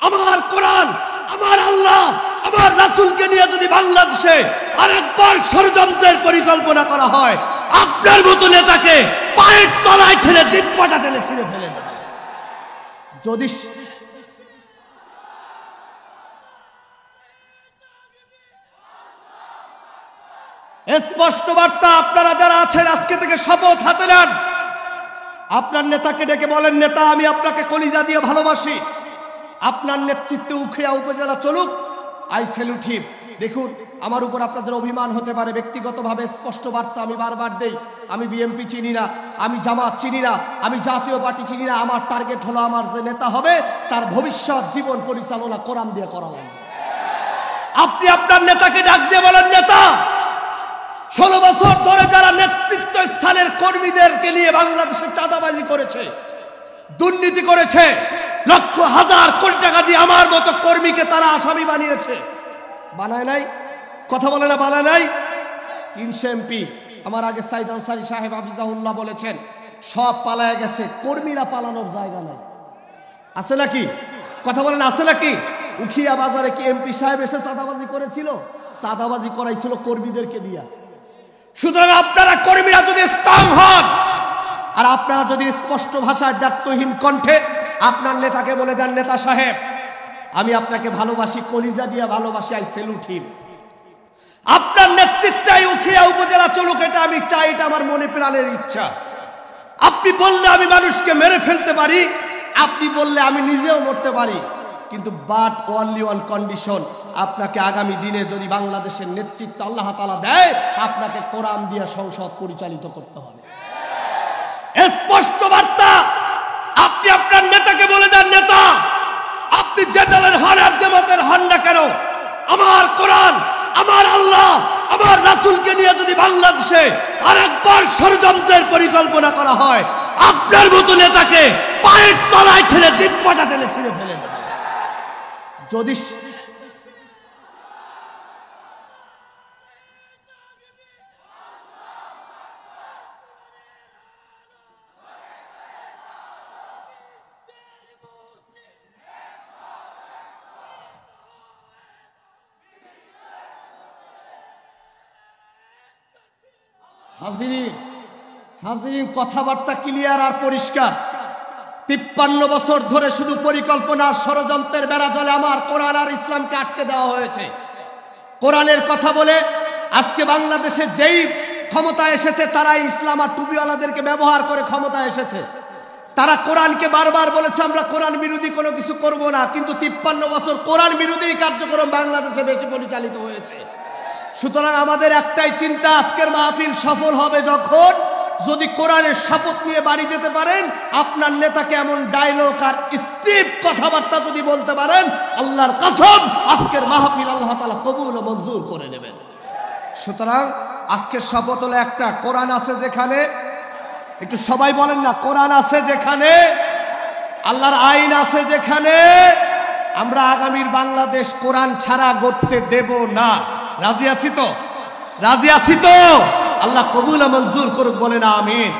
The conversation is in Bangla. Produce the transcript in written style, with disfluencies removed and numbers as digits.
আমার কোরআন, আমার আল্লাহ, আমার রাসূলকে নিয়ে যদি বাংলাদেশে আরেকবার ষড়যন্ত্রের পরিকল্পনা করা হয়, আপনার মতো নেতাকে পায়ের তলায় ঠেলে জিহ্বাটা টেনে ছিঁড়ে ফেলে দেবে। যদি স্পষ্ট বার্তা, আপনারা যারা আছেন আজকে থেকে শপথ হাতে নেন, আপনার নেতাকে ডেকে বলেন, নেতা আমি আপনাকে কলিজা দিয়ে ভালোবাসি, আপনার নেতৃত্বে উখিয়া উপজেলা চলুক, আই স্যালুট হিম। দেখুন, আমার উপর আপনাদের অভিমান হতে পারে, ব্যক্তিগতভাবে স্পষ্ট বার্তা আমি বারবার দেই, আমি বিএনপি চিনি না, আমি জামাত চিনি না, আমি জাতীয় পার্টি চিনি না। আমার টার্গেট হলো আমার যে নেতা হবে তার ভবিষ্যৎ জীবন পরিচালনা কোরআন দিয়ে করা লাগবে। আপনি আপনার নেতাকে ডাক দিয়ে বলেন, নেতা 16 বছর ধরে যারা নেতৃত্ব স্থানের কর্মীদেরকে নিয়ে বাংলাদেশে চাঁদাবাজি করেছে, দুর্নীতি করেছে, লক্ষ হাজার কোটি টাকা দিয়ে আমার মতো কর্মীকে তারা আসামি বানিয়েছে, বানায় নাই? কথা বলে না, বানায় নাই? 300 এমপি আমার আগে সাইদ আনসারী সাহেব হাফিজাহুল্লাহ বলেছেন, সব পালায় গেছে, কর্মীরা পালানোর জায়গা নাই। আছে নাকি? কথা বলেন, আছে নাকি? উখিয়া বাজারে কি এমপি সাহেব এসে চাঁদাবাজি করেছিল? চাঁদাবাজি করাইছিল কর্মীদেরকে দিয়া। সুতরাং আপনারা কর্মীরা যদি স্ট্রং হন, আর আপনারা যদি স্পষ্ট ভাষায় দায়িত্বহীন কণ্ঠে আপনার নেতাকে বলে দেন, নেতা সাহেব আমি আপনাকে ভালোবাসি, কলিজা দিয়া ভালোবাসি, আই স্যালুট হিম, আপনার নেতৃত্বে উখিয়া উপজেলা চলুক, এটা আমি চাই, এটা আমার মনে প্রাণের ইচ্ছা। আপনি বললে আমি মানুষকে মেরে ফেলতে পারি, আপনি বললে আমি নিজেও মরতে পারি, কিন্তু বাট ওনলি ওয়ান কন্ডিশন, আপনাকে আগামী দিনে যদি বাংলাদেশের নেতৃত্ব আল্লাহ তাআলা দেয়, আপনাকে কোরআন দিয়ে সংসদ পরিচালিত করতে হবে। স্পষ্ট বার্তা, আপনি আপনার নেতাকে বলে দেন, নেতা আপনি যে দলের হন আর জামাতের হন না কেন, আমার কোরআন, আমার আল্লাহ, আমার রাসূলকে নিয়ে যদি বাংলাদেশে আরেকবার ষড়যন্ত্রের পরিকল্পনা করা হয়, আপনার মতো নেতাকে পায়ের তলায় ঠেলে জিহ্বাটা টেনে ছিঁড়ে ফেলে দেবে। যদি হাজিরিন কথাবার্তা ক্লিয়ার আর পরিষ্কার। 53 বছর ধরে শুধু পরিকল্পনা ষড়যন্ত্রের বেড়াজালে আমার কোরআন আর ইসলামকে আটকে দেওয়া হয়েছে। কোরআনের কথা বলে আজকে বাংলাদেশে যেই ক্ষমতা এসেছে, তারাই ইসলাম আর টুপিওয়ালাদেরকে ব্যবহার করে ক্ষমতা এসেছে। তারা কোরআনকে বারবার বলেছে আমরা কোরআন বিরোধী কোনো কিছু করব না, কিন্তু 53 বছর কোরআন বিরোধী কার্যক্রম বাংলাদেশে বেশি পরিচালিত হয়েছে। সুতরাং আমাদের একটাই চিন্তা, আজকের মাহফিল সফল হবে যখন যদি কোরআনের শপথ নিয়ে বাড়ি যেতে পারেন, আপনার নেতাকে এমন ডায়লগ আর স্টিপ কথাবার্তা যদি বলতে পারেন, আল্লাহর কসম আজকের মাহফিল আল্লাহ তাআলা কবুল ও মঞ্জুর করে নেবেন। সুতরাং আজকের শপথ হলো একটা, কোরআন আছে যেখানে, একটু সবাই বলেন না, কোরআন আছে যেখানে, আল্লাহর আইন আছে যেখানে, আমরা আগামীর বাংলাদেশ কোরআন ছাড়া গড়তে দেব না। রাজি আছি তো? রাজি আছি তো? আল্লাহ কবুল ও মঞ্জুর করুক, বলেন আমিন।